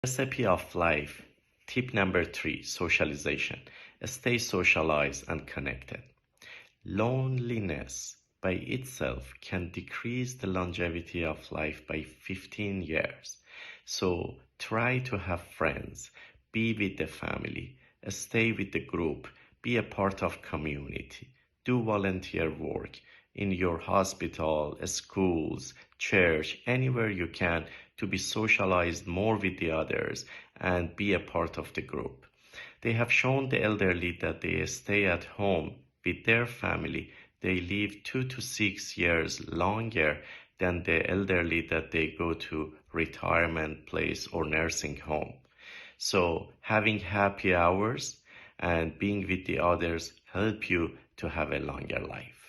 Recipe of life. Tip number 3, socialization. Stay socialized and connected. Loneliness by itself can decrease the longevity of life by 15 years. So try to have friends, be with the family, stay with the group, be a part of community, do volunteer work in your hospital, schools, church, anywhere you can to be socialized more with the others and be a part of the group. They have shown the elderly that they stay at home with their family. They live 2 to 6 years longer than the elderly that they go to retirement place or nursing home. So having happy hours and being with the others help you to have a longer life.